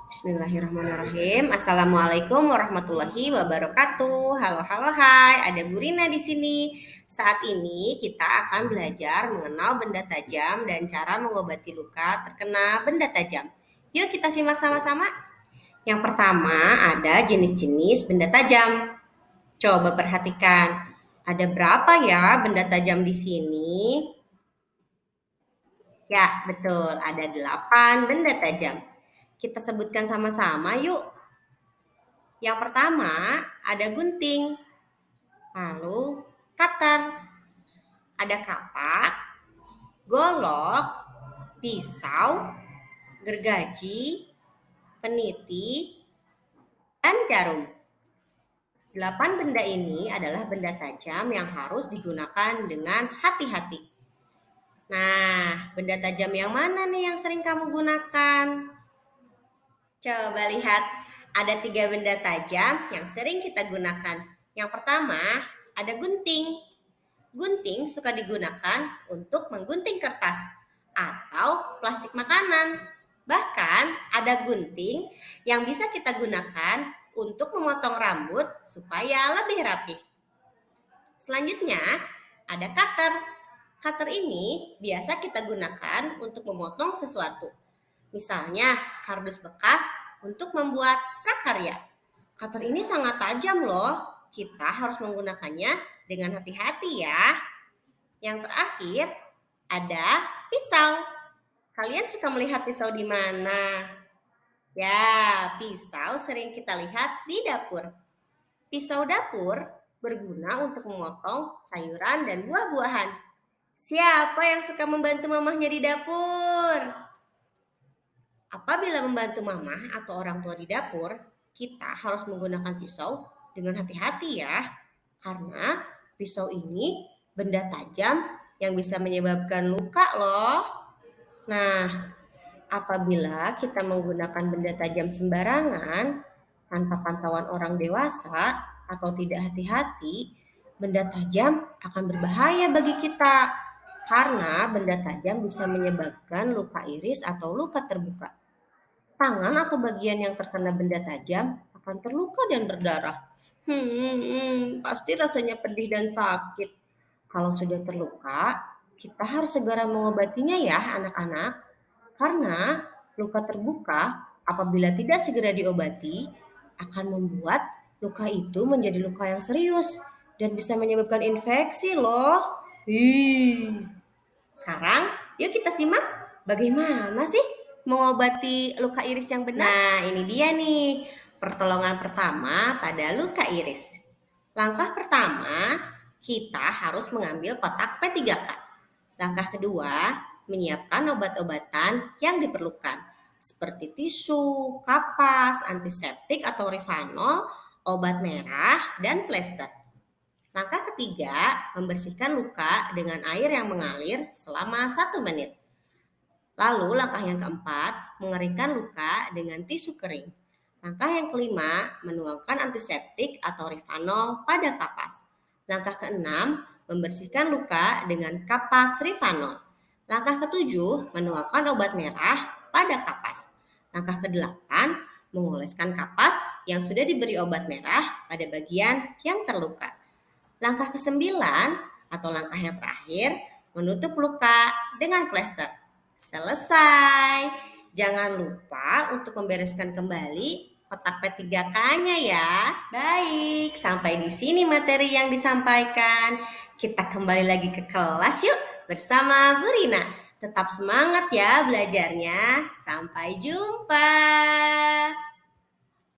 Bismillahirrahmanirrahim. Assalamualaikum warahmatullahi wabarakatuh. Halo, halo, hai. Ada Bu Rina di sini. Saat ini kita akan belajar mengenal benda tajam dan cara mengobati luka terkena benda tajam. Yuk kita simak sama-sama. Yang pertama ada jenis-jenis benda tajam. Coba perhatikan. Ada berapa ya benda tajam di sini? Ya, betul. Ada 8 benda tajam. Kita sebutkan sama-sama yuk. Yang pertama ada gunting, lalu cutter, ada kapak, golok, pisau, gergaji, peniti, dan jarum. 8 benda ini adalah benda tajam yang harus digunakan dengan hati-hati. Nah, benda tajam yang mana nih yang sering kamu gunakan? Coba lihat, ada 3 benda tajam yang sering kita gunakan. Yang pertama, ada gunting. Gunting suka digunakan untuk menggunting kertas atau plastik makanan. Bahkan ada gunting yang bisa kita gunakan untuk memotong rambut supaya lebih rapi. Selanjutnya, ada cutter. Cutter ini biasa kita gunakan untuk memotong sesuatu. Misalnya kardus bekas untuk membuat prakarya. Cutter ini sangat tajam loh. Kita harus menggunakannya dengan hati-hati ya. Yang terakhir ada pisau. Kalian suka melihat pisau di mana? Ya, pisau sering kita lihat di dapur. Pisau dapur berguna untuk memotong sayuran dan buah-buahan. Siapa yang suka membantu mamahnya di dapur? Apabila membantu mama atau orang tua di dapur, kita harus menggunakan pisau dengan hati-hati ya. Karena pisau ini benda tajam yang bisa menyebabkan luka loh. Nah, apabila kita menggunakan benda tajam sembarangan tanpa pantauan orang dewasa atau tidak hati-hati, benda tajam akan berbahaya bagi kita. Karena benda tajam bisa menyebabkan luka iris atau luka terbuka. Tangan atau bagian yang terkena benda tajam akan terluka dan berdarah. Pasti rasanya pedih dan sakit. Kalau sudah terluka, kita harus segera mengobatinya ya anak-anak. Karena luka terbuka apabila tidak segera diobati akan membuat luka itu menjadi luka yang serius dan bisa menyebabkan infeksi loh. Sekarang yuk kita simak bagaimana sih mengobati luka iris yang benar. Nah, ini dia nih pertolongan pertama pada luka iris. Langkah pertama, kita harus mengambil kotak P3K. Langkah kedua, menyiapkan obat-obatan yang diperlukan seperti tisu, kapas, antiseptik atau Rivanol, obat merah, dan plester. Langkah ketiga, membersihkan luka dengan air yang mengalir selama 1 menit. Lalu langkah yang keempat, mengeringkan luka dengan tisu kering. Langkah yang kelima, menuangkan antiseptik atau Rivanol pada kapas. Langkah keenam, membersihkan luka dengan kapas Rivanol. Langkah ketujuh, menuangkan obat merah pada kapas. Langkah kedelapan, mengoleskan kapas yang sudah diberi obat merah pada bagian yang terluka. Langkah ke-9 atau langkah yang terakhir, menutup luka dengan plester. Selesai. Jangan lupa untuk membereskan kembali kotak P3K-nya ya. Baik, sampai di sini materi yang disampaikan. Kita kembali lagi ke kelas yuk bersama Bu Rina. Tetap semangat ya belajarnya. Sampai jumpa.